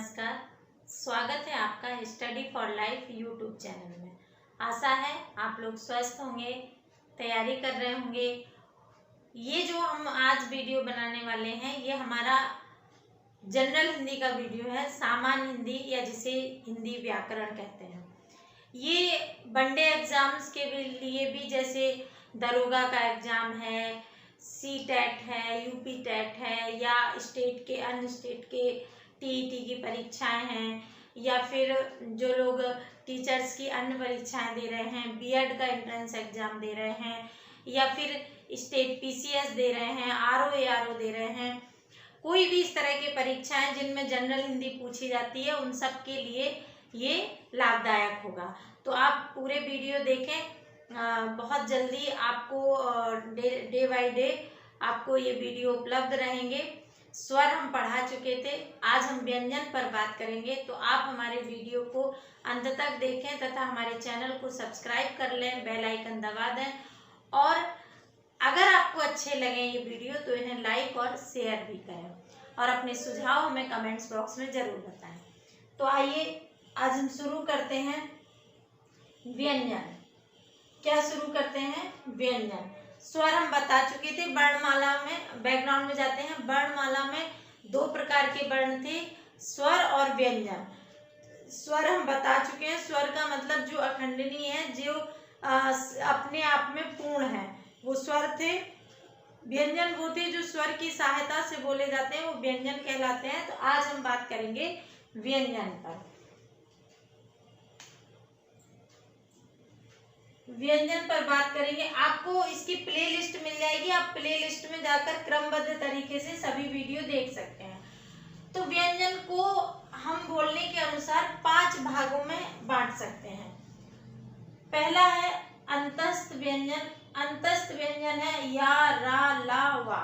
नमस्कार। स्वागत है आपका study for life YouTube channel में। आशा है आप लोग स्वस्थ होंगे, तैयारी कर रहे होंगे। ये जो हम आज वीडियो बनाने वाले हैं ये हमारा जनरल हिंदी का वीडियो है, सामान्य हिंदी या जिसे हिंदी व्याकरण कहते हैं। ये वनडे एग्जाम्स के लिए भी, जैसे दरोगा का एग्जाम है, सी-टेट है, यूपी टेट है, या स्टेट के अन्य स्टेट के टीईटी की परीक्षाएं हैं, या फिर जो लोग टीचर्स की अन्य परीक्षाएं दे रहे हैं, बीएड का एंट्रेंस एग्जाम दे रहे हैं, या फिर स्टेट पीसीएस दे रहे हैं, आरओ एआरओ दे रहे हैं, कोई भी इस तरह की परीक्षाएं जिनमें जनरल हिंदी पूछी जाती है, उन सब के लिए ये लाभदायक होगा। तो आप पूरे वीडियो देखें। बहुत जल्दी आपको डे बाय डे आपको ये वीडियो उपलब्ध रहेंगे। स्वर हम पढ़ा चुके थे, आज हम व्यंजन पर बात करेंगे। तो आप हमारे वीडियो को अंत तक देखें तथा हमारे चैनल को सब्सक्राइब कर लें, बेल आइकन दबा दें, और अगर आपको अच्छे लगे ये वीडियो तो इन्हें लाइक और शेयर भी करें, और अपने सुझाव हमें कमेंट्स बॉक्स में ज़रूर बताएं। तो आइए आज हम शुरू करते हैं व्यंजन। क्या शुरू करते हैं? व्यंजन। स्वर हम बता चुके थे। वर्णमाला में, बैकग्राउंड में जाते हैं। वर्णमाला में दो प्रकार के वर्ण थे, स्वर और व्यंजन। स्वर हम बता चुके हैं। स्वर का मतलब जो अखंडनीय है, जो अपने आप में पूर्ण है, वो स्वर थे। व्यंजन वो थे जो स्वर की सहायता से बोले जाते हैं, वो व्यंजन कहलाते हैं। तो आज हम बात करेंगे व्यंजन पर। व्यंजन पर बात करेंगे। आपको इसकी प्लेलिस्ट मिल जाएगी, आप प्लेलिस्ट में जाकर क्रमबद्ध तरीके से सभी वीडियो देख सकते हैं। तो व्यंजन को हम बोलने के अनुसार 5 भागों में बांट सकते हैं। पहला है अंतस्थ व्यंजन। अंतस्थ व्यंजन है या, रा, ला, वा,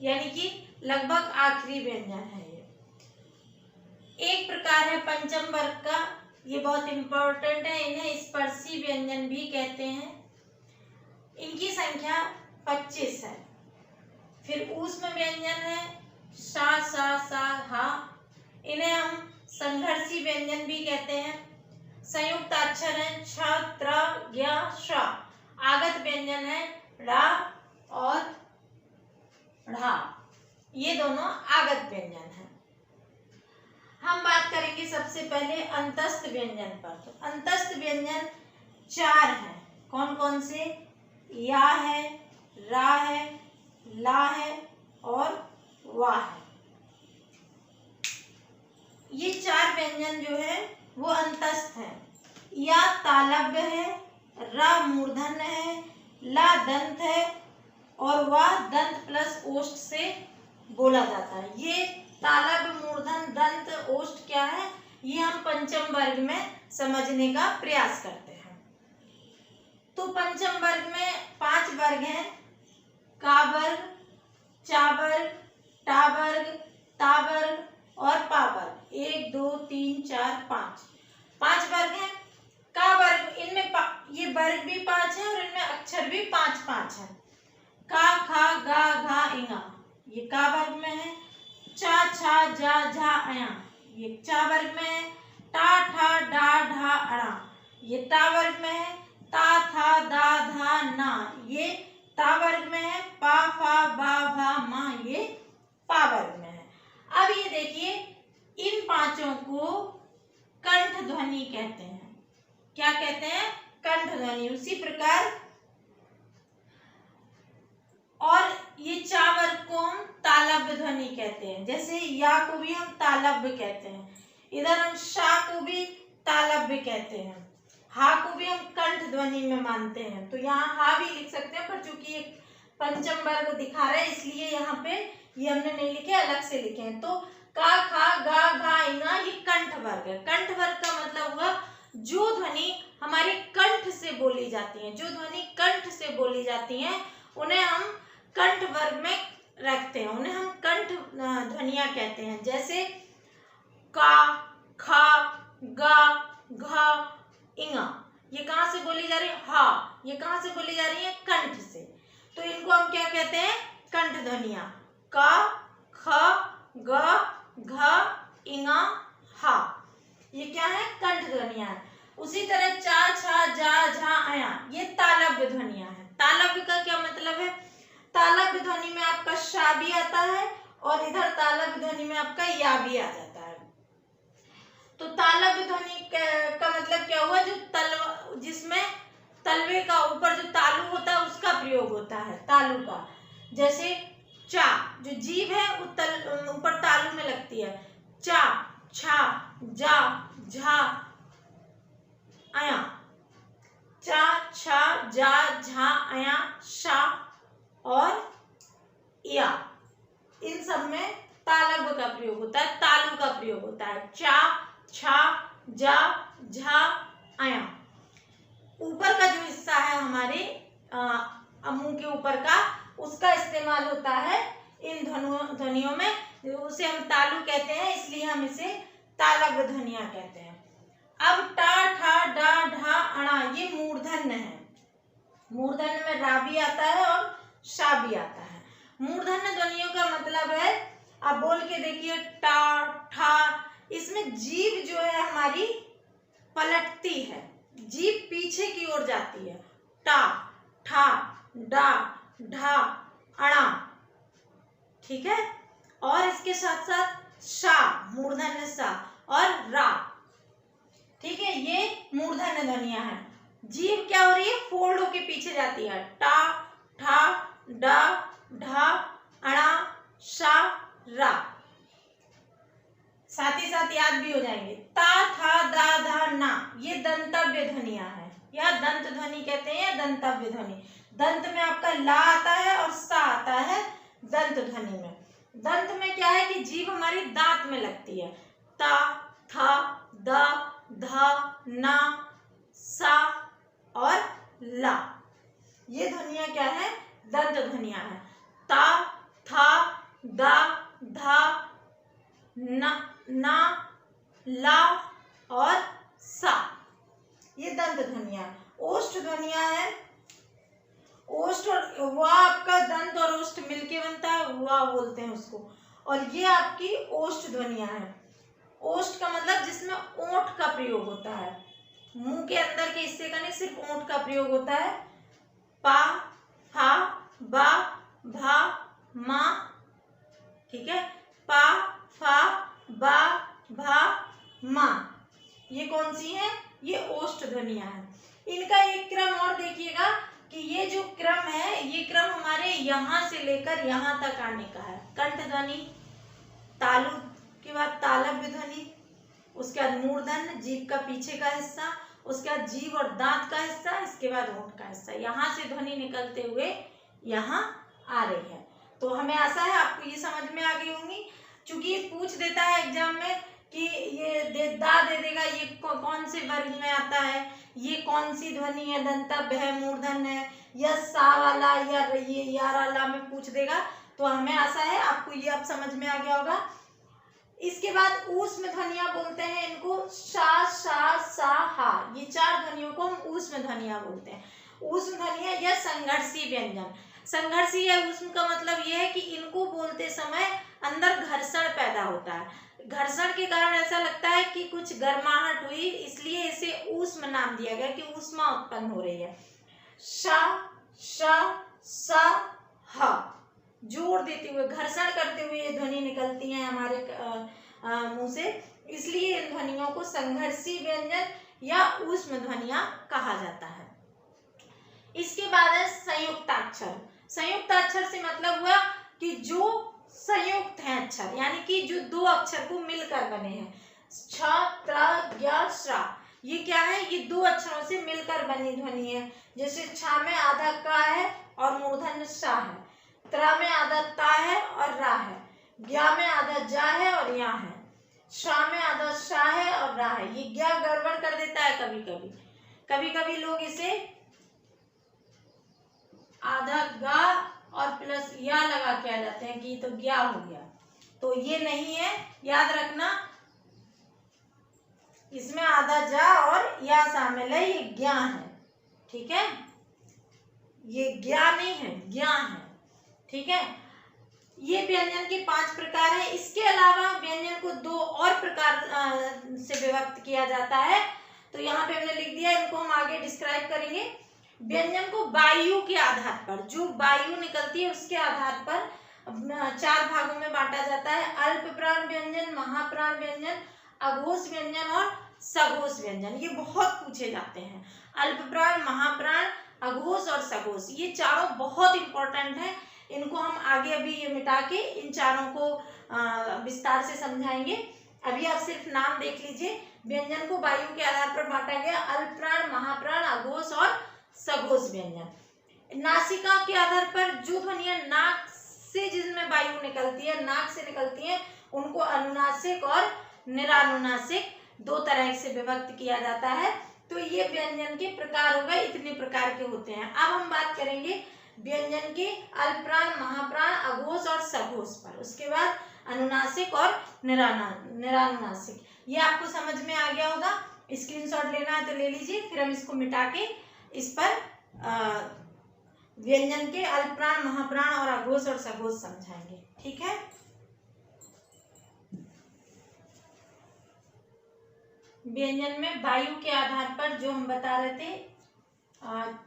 यानी कि लगभग आखिरी व्यंजन है ये। एक प्रकार है पंचम वर्ग का, ये बहुत इंपॉर्टेंट है, इन्हें स्पर्शी व्यंजन भी कहते हैं। इनकी संख्या 25 है। फिर ऊष्म व्यंजन है, सा, सा, सा, हा, इन्हें हम संघर्षी व्यंजन भी कहते हैं। संयुक्त अक्षर है छ, त्र, ज्ञ, श। आगत व्यंजन है रा और ढ़ा, ये दोनों आगत व्यंजन है। हम बात करेंगे सबसे पहले अंतस्थ व्यंजन पर। तो अंतस्थ व्यंजन 4 हैं। कौन कौन से? या है, रा है, ला है और वा है। ये 4 व्यंजन जो है वो अंतस्थ है। या तालव्य है, रा मूर्धन है, ला दंत है और वा दंत प्लस ओष्ठ से बोला जाता है। ये तालव्य, मूर्धन, दंत, ओष्ठ क्या है, ये हम पंचम वर्ग में समझने का प्रयास करते हैं। तो पंचम वर्ग में 5 वर्ग हैं, का वर्ग, चा वर्ग, टा वर्ग, ता वर्ग और पा वर्ग। 1 2 3 4 5 5 वर्ग हैं। का वर्ग, इनमें ये वर्ग भी 5 है और इनमें अक्षर भी 5 है। का, खा, गा, घा, इंगा, ये का वर्ग में है। चा, छा, जा, झा, अया, ये चा वर्ग में है। टा, ठा, डा, ढा, अड़ा, ये टा वर्ग में है। ता, था, दा, धा, ना, ये ता वर्ग में है। पा, फा, बा, भा, मा, ये पा वर्ग में है। अब ये देखिए, इन 5 को कंठ ध्वनि कहते हैं। क्या कहते हैं? कंठ ध्वनि। उसी प्रकार और ये चा वर्ग को हम तालव्य ध्वनि कहते हैं। जैसे या को भी हम तालव्य कहते हैं, इधर हम शा को भी तालव्य कहते हैं, हा को भी हम कंठ ध्वनि में मानते हैं। तो यहाँ हा भी लिख सकते हैं, पर चूंकि एक पंचम वर्ग दिखा रहा है इसलिए यहाँ पे ये हमने नहीं लिखे, अलग से लिखे हैं। तो का, खा, गा, घा, इंगा, ये कंठ वर्ग है। कंठ वर्ग का मतलब हुआ जो ध्वनि हमारे कंठ से बोली जाती है, जो ध्वनि कंठ से बोली जाती है उन्हें हम कंठ वर्ग में रखते हैं, उन्हें हम कंठ ध्वनियां कहते हैं। जैसे का, खा, गा, घा, इंगा, ये कहाँ से बोली जा रही है? हा, ये कहाँ से बोली जा रही है? कंठ से। तो इनको हम क्या कहते हैं? कंठ ध्वनियां। का, ख, ग, घ, इंगा, हा, ये क्या है, कंठ ध्वनियां है। उसी तरह चा, छा, जा, झा, अया, ये तालव्य ध्वनियां हैं। तालव्य का क्या मतलब है, तालव्य ध्वनि में आपका शा भी आता है और इधर तालव्य ध्वनि में आपका या भी आ जाता है। तो तालव्य ध्वनि का मतलब क्या हुआ, जो जिसमें तलवे का ऊपर जो तालु होता है उसका प्रयोग होता है, तालु का। जैसे चा, जो जीभ है वो ऊपर तालु में लगती है। चा, छा, जा, झा, अया, चा, छा, जा, झा, अया, शा और या, इन सब में तालव्य का प्रयोग होता है, तालु का प्रयोग होता है। चा, छा, जा, झा, अया। ऊपर का जो हिस्सा है हमारे मुंह के ऊपर का, उसका इस्तेमाल होता है इन ध्वनियों में, उसे हम तालु कहते हैं, इसलिए हम इसे तालव्य ध्वनियां कहते हैं। अब टा, ठा, डा, ढा, अणा, ये मूर्धन्य है। मूर्धन्य में रा भी आता है और शा भी आता है। मूर्धन्य ध्वनियों का मतलब है, आप बोल के देखिए, टा, ठा, इसमें जीभ जो है हमारी पलटती है, जीभ पीछे की ओर जाती है। टा, ठा, डा, ढा, अणा, ठीक है। और इसके साथ साथ शा, मूर्धन्य सा, और रा, ठीक है, ये मूर्धन्य ध्वनियां हैं। जीभ क्या हो रही है, फोल्ड होके पीछे जाती है। टा, ठा, डा, ढा, अणा, शा, रा। साथ ही साथ याद भी हो जाएंगे। ता, था, दा, धा, ना, ये दंतव्य ध्वनियां हैं, या दंत ध्वनि कहते हैं, या दंतव्य ध्वनि। दंत में आपका ला आता है और सा आता है दंत ध्वनि में। दंत में क्या है कि जीभ हमारी दांत में लगती है। ता, था, दा, धा, ना, सा और ला, ये ध्वनियां क्या है, दंत ध्वनियां हैं। ता, था, दा, धा, ना, ला और सा, ये दंत ध्वनियां। ओष्ठ ध्वनियां हैं। ओष्ठ और वा आपका दंत और ओष्ठ मिलके बनता है, वा बोलते हैं उसको, और ये आपकी ओष्ठ ध्वनियां हैं। ओष्ठ का मतलब जिसमें ओंठ का प्रयोग होता है, मुंह के अंदर के हिस्से का नहीं, सिर्फ ओंठ का प्रयोग होता है। पा, फा, बा, भा, मा, ठीक है, पा, फा, बा, भा, मा, ये कौन सी है, ये ओष्ठ ध्वनियां हैं। इनका एक क्रम और देखिएगा कि ये जो क्रम है, ये क्रम हमारे यहाँ से लेकर यहाँ तक आने का है। कंठ ध्वनि, तालु के बाद तालव्य ध्वनि, उसके बाद मूर्धन्य, जीभ का पीछे का हिस्सा, उसके बाद जीभ और दांत का हिस्सा, इसके बाद होंठ का हिस्सा, यहाँ से ध्वनि निकलते हुए यहाँ आ रही है। तो हमें आशा है आपको ये समझ में आ गई होंगी। चूंकि ये पूछ देता है एग्जाम में कि ये दे देगा, ये कौन से वर्ग में आता है, ये कौन सी ध्वनि है, दंतव्य है, मूर्धन्य है, या सा वाला, या ये या वाला में पूछ देगा। तो हमें आशा है आपको ये अब समझ में आ गया होगा। इसके बाद ऊष्म ध्वनियां बोलते हैं इनको, शा, शा, सा, हा, ये चार ध्वनियों को हम ऊष्म ध्वनियां बोलते हैं। ऊष्म ध्वनियां या संघर्षी व्यंजन। संघर्षी या ऊष्म का मतलब यह है कि इनको बोलते समय अंदर घर्षण पैदा होता है, घर्षण के कारण ऐसा लगता है कि कुछ गर्माहट हुई, इसलिए इसे ऊष्म नाम दिया गया कि ऊष्मा उत्पन्न हो रही है। शा, शा, सा, हा, जोर देते हुए, घर्षण करते हुए ये ध्वनि निकलती हैं हमारे मुंह से, इसलिए इन ध्वनियों को संघर्षी व्यंजन या ऊष्म ध्वनियां कहा जाता है। इसके बाद है संयुक्ताक्षर। संयुक्ताक्षर से मतलब हुआ कि जो संयुक्त हैं अक्षर, यानी कि जो दो अक्षर को मिलकर बने हैं। छ, त्र, ज्ञ, श्रा, ये क्या है, ये दो अक्षरों से मिलकर बनी ध्वनि है। जैसे छ में आधा का है और मूर्धन्य शा है, त्र में आधा ता है और रा है, ज्ञ में आधा जा है और या है, शा में आधा शा है और रा है। ये ज्ञ गड़बड़ कर देता है कभी कभी, कभी कभी लोग इसे आधा गा और प्लस या लगा के आ जाते हैं कि तो ज्ञा हो गया, तो ये नहीं है, याद रखना। इसमें आधा जा और या शामिल है, ये ज्ञा है, ठीक है, ये ज्ञा नहीं है, ज्ञा है, ठीक है। ये व्यंजन के 5 प्रकार हैं। इसके अलावा व्यंजन को 2 और प्रकार से विभक्त किया जाता है। तो यहाँ पे हमने लिख दिया, इनको हम आगे डिस्क्राइब करेंगे। व्यंजन को वायु के आधार पर, जो वायु निकलती है उसके आधार पर 4 भागों में बांटा जाता है। अल्प प्राण व्यंजन, महाप्राण व्यंजन, अघोष व्यंजन और सघोष व्यंजन। ये बहुत पूछे जाते हैं। अल्प प्राण, महाप्राण, अघोष और सघोष, ये चारों बहुत इंपॉर्टेंट हैं। इनको हम आगे अभी ये मिटा के इन चारों को विस्तार से समझाएंगे। अभी आप सिर्फ नाम देख लीजिए। व्यंजन को वायु के आधार पर बांटा गया, अल्प प्राण, महाप्राण, अघोष और सघोष व्यंजन। नासिका के आधार पर जो ध्वनियां नाक से, जिसमें वायु निकलती है, नाक से निकलती है, उनको अनुनासिक और निरानुनासिक 2 तरह से विभक्त किया जाता है। तो ये व्यंजन के प्रकार हो गए, इतने प्रकार के होते हैं। अब हम बात करेंगे व्यंजन के अल्प प्राण, महाप्राण, अघोष और सघोष पर। उसके बाद अनुनासिक और निरानुनासिक। ये आपको समझ में आ गया होगा। स्क्रीनशॉट लेना है तो ले लीजिए, फिर हम इसको मिटा के इस पर व्यंजन के अल्प प्राण, महाप्राण और अघोष और सघोष समझाएंगे। ठीक है। व्यंजन में वायु के आधार पर जो हम बता रहे थे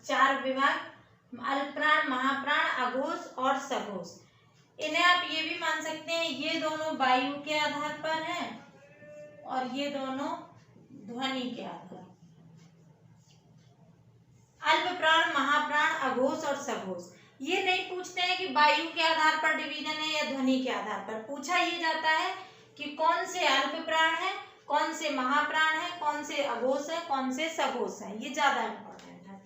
4 विभाग, अल्प प्राण, महाप्राण, अघोष और सघोष। इन्हें आप ये भी मान सकते हैं, ये दोनों वायु के आधार पर हैं और ये दोनों ध्वनि के आधार। अल्प प्राण, महाप्राण, अघोष और सघोष। ये नहीं पूछते हैं कि वायु के आधार पर डिवीजन है या ध्वनि के आधार पर। पूछा ये जाता है कि कौन से अल्प प्राण है, कौन से महाप्राण है, कौन से अघोष है, कौन से सघोष है। ये ज्यादा इंपॉर्टेंट है।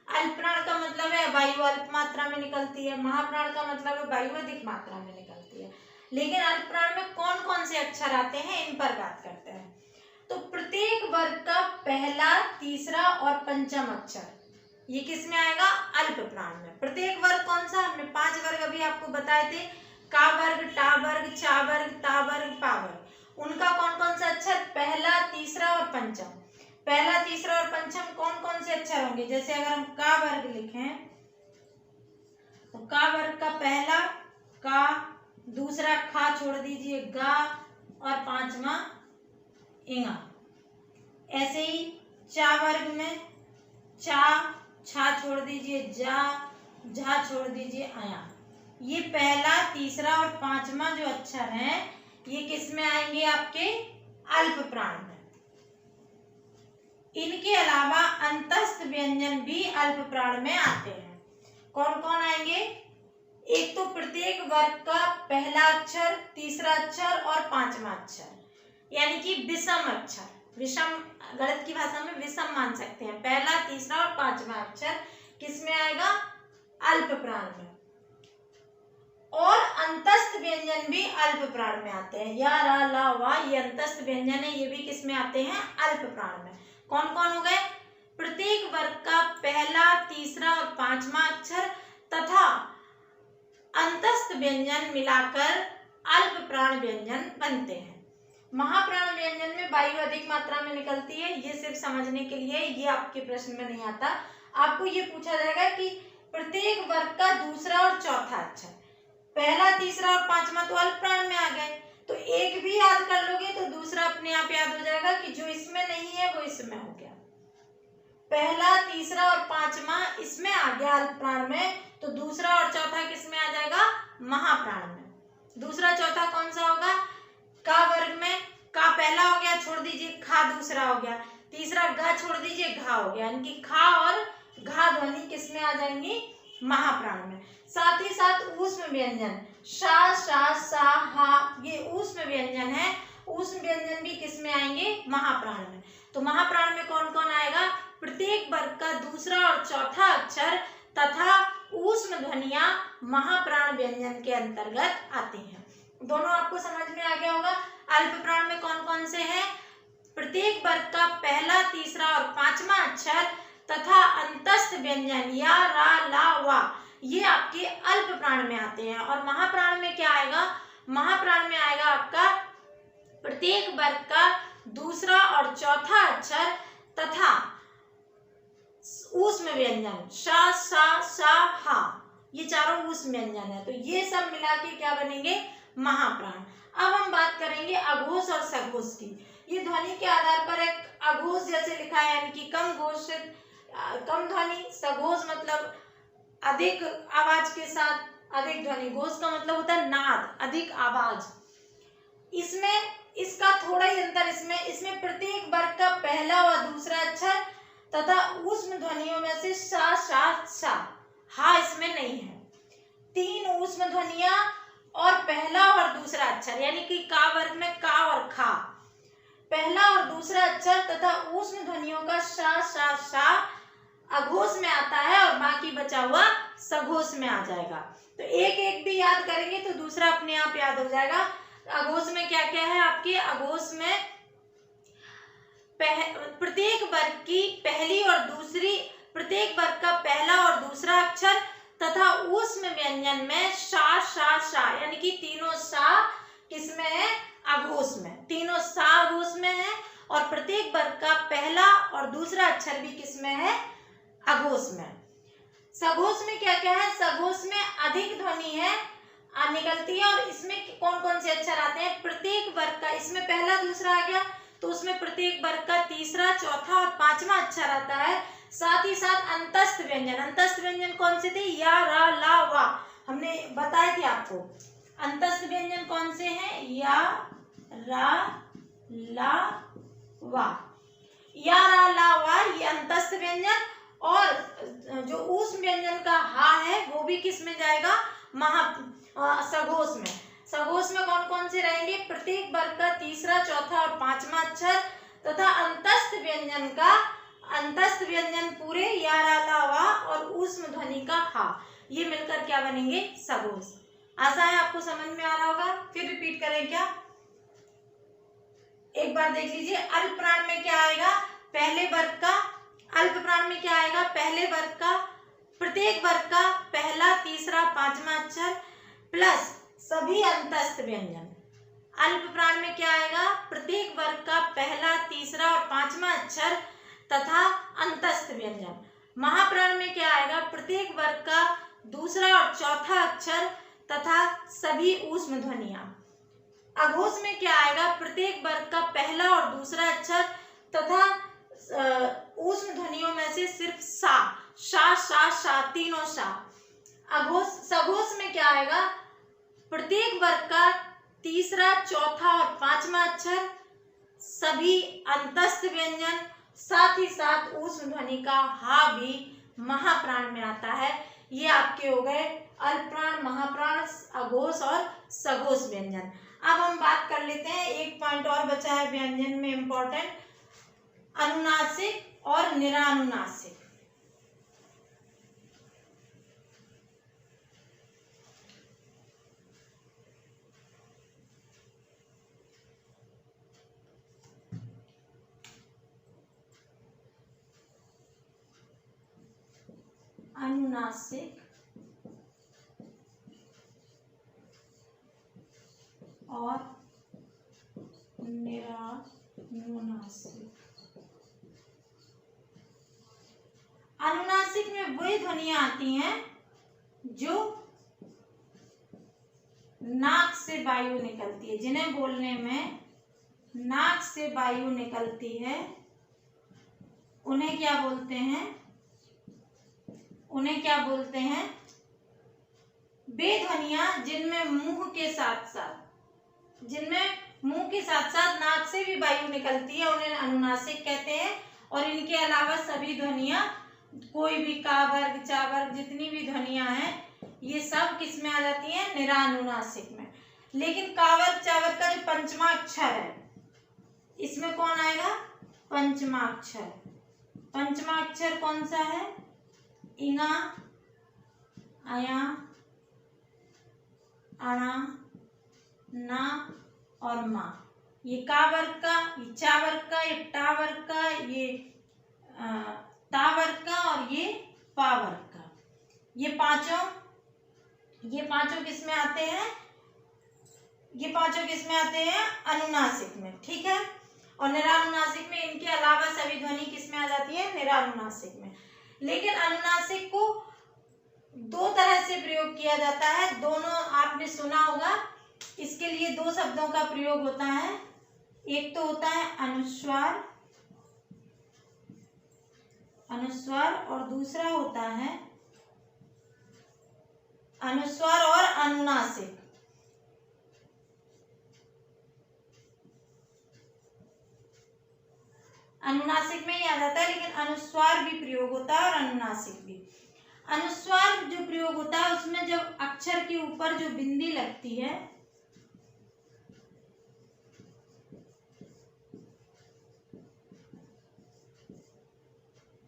अल्प प्राण का मतलब है वायु अल्प मात्रा में निकलती है, महाप्राण का मतलब है वायु अधिक मात्रा में निकलती है। लेकिन अल्प प्राण में कौन कौन से अक्षर आते हैं, इन पर बात करते हैं। तो प्रत्येक वर्ग का पहला, तीसरा और पंचम अक्षर, ये किस में आएगा, अल्प प्राण में। प्रत्येक वर्ग कौन सा, हमने 5 वर्ग अभी आपको बताए थे, का वर्ग, टा वर्ग, चा वर्ग, ता वर्ग, पा वर्ग। उनका कौन कौन सा अक्षर, पहला, तीसरा और पंचम। पहला, तीसरा और पंचम कौन कौन से अक्षर होंगे। जैसे अगर हम का वर्ग लिखें तो का वर्ग का पहला का, दूसरा खा छोड़ दीजिए गा और 5वां इंगा। ऐसे ही चा वर्ग में चा, छा छोड़ दीजिए जा, झा छोड़ दीजिए आया। ये पहला, तीसरा और 5वां जो अक्षर हैं, ये किस में आएंगे, आपके अल्प प्राण में। इनके अलावा अंतस्थ व्यंजन भी अल्प प्राण में आते हैं। कौन कौन आएंगे, एक तो प्रत्येक वर्ग का पहला अक्षर, तीसरा अक्षर और 5वां अक्षर, यानी कि विषम अक्षर। विषम गणित की भाषा में विषम मान सकते हैं। पहला, तीसरा और 5वां अक्षर किस में आएगा, अल्प प्राण में। और अंतस्थ व्यंजन भी अल्प प्राण में आते हैं। या, रा, ला, वा, ये अंतस्थ व्यंजन है, ये भी किस में आते हैं, अल्प प्राण में। कौन कौन हो गए, प्रत्येक वर्ग का पहला, तीसरा और 5वां अक्षर तथा अंतस्थ व्यंजन मिलाकर अल्प प्राण व्यंजन बनते हैं। महाप्राण व्यंजन में वायु अधिक मात्रा में निकलती है। ये सिर्फ समझने के लिए, ये आपके प्रश्न में नहीं आता। आपको ये पूछा जाएगा कि प्रत्येक वर्ग का दूसरा और चौथा अक्षर, पहला, तीसरा और 5वां तो अल्प प्राण में आ गए, तो एक भी याद कर लोगे तो दूसरा अपने आप याद हो जाएगा कि जो इसमें नहीं है वो इसमें हो गया। पहला, तीसरा और 5वां इसमें आ गया अल्प प्राण में, तो दूसरा और चौथा किस में आ जाएगा, महाप्राण में। दूसरा चौथा कौन सा होगा, का वर्ग में का पहला हो गया, छोड़ दीजिए खा दूसरा हो गया, तीसरा गा छोड़ दीजिए घा हो गया, यानी कि खा और घा ध्वनि किस में आ जाएंगी, महाप्राण में। साथ ही साथ ऊष्म व्यंजन शा, शा, सा, हा, ये ऊष्म व्यंजन है। ऊष्म व्यंजन भी किस में आएंगे, महाप्राण में। तो महाप्राण में कौन कौन आएगा, प्रत्येक वर्ग का दूसरा और चौथा अक्षर तथा ऊष्म ध्वनियां महाप्राण व्यंजन के अंतर्गत आती हैं। दोनों आपको समझ में आ गया होगा। अल्प प्राण में कौन कौन से हैं, प्रत्येक वर्ग का पहला, तीसरा और 5वां अक्षर तथा अंतस्थ व्यंजन या, रा, ला, वा, ये आपके अल्प प्राण में आते हैं। और महाप्राण में क्या आएगा, महाप्राण में आएगा आपका प्रत्येक वर्ग का दूसरा और चौथा अक्षर तथा ऊष्म व्यंजन शा, सा, सा, हा, ये चारों उष्म व्यंजन है। तो ये सब मिला के क्या बनेंगे, महाप्राण। अब हम बात करेंगे अघोष और सघोष की। ये ध्वनि के आधार पर एक अघोष जैसे लिखा है, यानी कि कम घोषित कम ध्वनि, सघोष मतलब अधिक आवाज के साथ अधिक ध्वनि, घोष का मतलब होता है नाद, अधिक आवाज। इसमें इसका थोड़ा ही अंतर, इसमें प्रत्येक वर्ग का पहला व दूसरा अक्षर तथा ऊष्म ध्वनियों में से सा, शा, सा, हा इसमें नहीं है। 3 ऊष्म ध्वनियां और पहला और दूसरा अक्षर, यानी कि का वर्ग में का और खा, पहला और दूसरा अक्षर तथा ऊष्म ध्वनियों का शा, शा, शा अघोष में आता है और बाकी बचा हुआ सघोष में आ जाएगा। तो एक एक भी याद करेंगे तो दूसरा अपने आप याद हो जाएगा। अघोष में क्या क्या है आपके, अघोष में प्रत्येक वर्ग की पहली और दूसरी, प्रत्येक वर्ग का पहला और दूसरा अक्षर तथा ऊष्म व्यंजन में शा, शा, शा, यानी कि तीनों शा किसमें है, अघोष में, तीनों शा अघोष में है और प्रत्येक वर्ग का पहला और दूसरा अक्षर भी किसमें है, अघोष में। सघोष में क्या क्या है, सघोष में अधिक ध्वनि है निकलती है और इसमें कौन कौन से अक्षर आते हैं, प्रत्येक वर्ग का, इसमें पहला दूसरा आ गया तो उसमें प्रत्येक वर्ग का तीसरा, चौथा और पांचवा अक्षर आता है। साथ ही साथ अंतस्थ व्यंजन, अंतस्थ व्यंजन कौन से थे, या, रा, ला, वा, हमने बताए थे आपको। अंतस्थ व्यंजन कौन से हैं, या, रा, ला, वा, या, रा, ला, वा, ये अंतस्थ व्यंजन। और जो ऊष्म व्यंजन का हा है वो भी किस में जाएगा, सघोष में। सघोष में कौन कौन से रहेंगे, प्रत्येक वर्ग का तीसरा, चौथा और पांचवा अक्षर तथा अंतस्थ व्यंजन का, अंतस्थ व्यंजन पूरे, या, रा, ला, वा और ऊष्म ध्वनि का हा, ये मिलकर क्या बनेंगे, सघोष। आशा है आपको समझ में आ रहा होगा। फिर रिपीट करें क्या, एक बार देख लीजिए। अल्प प्राण में क्या आएगा, पहले वर्ग का, अल्प प्राण में क्या आएगा, पहले वर्ग का, प्रत्येक वर्ग का पहला, तीसरा, पांचवा अक्षर प्लस सभी अंतस्थ व्यंजन। अल्प प्राण में क्या आएगा, प्रत्येक वर्ग का पहला, तीसरा और पांचवा अक्षर तथा अंतस्थ व्यंजन। महाप्राण में क्या आएगा, प्रत्येक वर्ग का दूसरा और चौथा अक्षर तथा सभी ऊष्म ध्वनियां। अघोष में क्या आएगा, प्रत्येक वर्ग का पहला और दूसरा अक्षर तथा ऊष्म ध्वनियों में से सिर्फ सा, शा, शा, शा, तीनों शा। अघोष, सघोष में क्या आएगा, प्रत्येक वर्ग का तीसरा, चौथा और पांचवा अक्षर, सभी अंतस्थ व्यंजन, साथ ही साथ ऊष्म ध्वनि का हा भी महाप्राण में आता है। ये आपके हो गए अल्पप्राण, महाप्राण, अघोष और सघोष व्यंजन। अब हम बात कर लेते हैं, एक पॉइंट और बचा है व्यंजन में इंपॉर्टेंट, अनुनासिक और निरानुनासिक। अनुनासिक और निरानुनासिक। अनुनासिक में वही ध्वनियां आती हैं जो नाक से वायु निकलती है, जिन्हें बोलने में नाक से वायु निकलती है, उन्हें क्या बोलते हैं, उन्हें क्या बोलते हैं, वे ध्वनियां जिनमें मुंह के साथ साथ, जिनमें मुंह के साथ साथ नाक से भी वायु निकलती है, उन्हें अनुनासिक कहते हैं। और इनके अलावा सभी ध्वनियां, कोई भी का वर्ग, चा वर्ग, जितनी भी ध्वनियां हैं ये सब किस में आ जाती हैं, निरानुनासिक में। लेकिन का वर्ग, चा वर्ग का जो पंचमा अक्षर है इसमें कौन आएगा, पंचमा अक्षर। पंचमा अक्षर कौन सा है, इङा, अया, अणा, ना और मा। ये का वर्ग का, ये चा वर्ग का, ये टा वर्ग का, ये ता वर्ग का और ये पा वर्ग का। ये पांचों किस में आते हैं, ये पांचों किस में आते हैं, अनुनासिक में, ठीक है। और निरानुनासिक में इनके अलावा सभी ध्वनि किस में आ जाती है, निरानुनासिक में। लेकिन अनुनासिक को दो तरह से प्रयोग किया जाता है, दोनों आपने सुना होगा। इसके लिए दो शब्दों का प्रयोग होता है, एक तो होता है अनुस्वार, अनुस्वार, और दूसरा होता है अनुस्वार और अनुनासिक। अनुनासिक में ही आ जाता है, लेकिन अनुस्वार भी प्रयोग होता है और अनुनासिक भी। अनुस्वार जो प्रयोग होता है उसमें जब अक्षर के ऊपर जो बिंदी लगती है,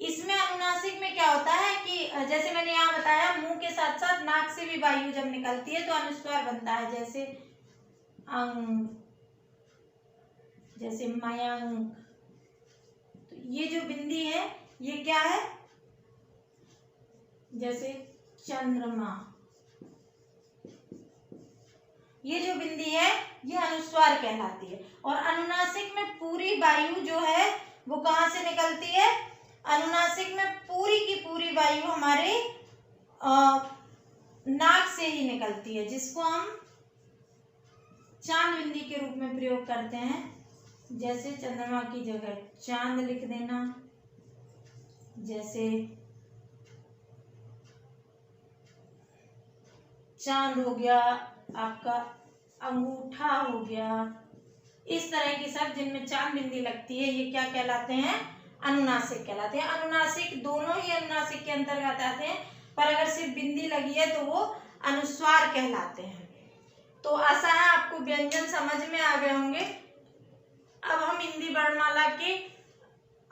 इसमें अनुनासिक में क्या होता है कि जैसे मैंने यहाँ बताया, मुंह के साथ साथ नाक से भी वायु जब निकलती है तो अनुस्वार बनता है, जैसे अंग, जैसे मयंक। तो ये जो बिंदी है ये क्या है, जैसे चंद्रमा, ये जो बिंदी है ये अनुस्वार कहलाती है। और अनुनासिक में पूरी वायु जो है वो कहाँ से निकलती है, अनुनासिक में पूरी की पूरी वायु हमारे नाक से ही निकलती है, जिसको हम चांद बिंदी के रूप में प्रयोग करते हैं। जैसे चंद्रमा की जगह चांद लिख देना, जैसे चांद हो गया, आपका अंगूठा हो गया, इस तरह की सब जिनमें चांद बिंदी लगती है ये क्या कहलाते हैं, अनुनासिक कहलाते हैं। अनुनासिक दोनों ही अनुनासिक के अंतर्गत आते हैं, पर अगर सिर्फ बिंदी लगी है तो वो अनुस्वार कहलाते हैं। तो आशा है आपको व्यंजन समझ में आ गए होंगे। अब हम हिंदी वर्णमाला के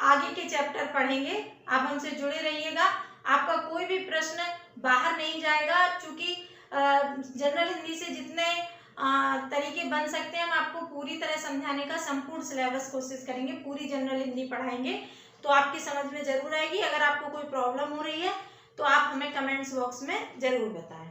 आगे के चैप्टर पढ़ेंगे, आप हमसे जुड़े रहिएगा। आपका कोई भी प्रश्न बाहर नहीं जाएगा, क्योंकि जनरल हिंदी से जितने तरीके बन सकते हैं हम आपको पूरी तरह समझाने का संपूर्ण सिलेबस कोशिश करेंगे, पूरी जनरल हिंदी पढ़ाएंगे, तो आपकी समझ में जरूर आएगी। अगर आपको कोई प्रॉब्लम हो रही है तो आप हमें कमेंट्स बॉक्स में जरूर बताएं।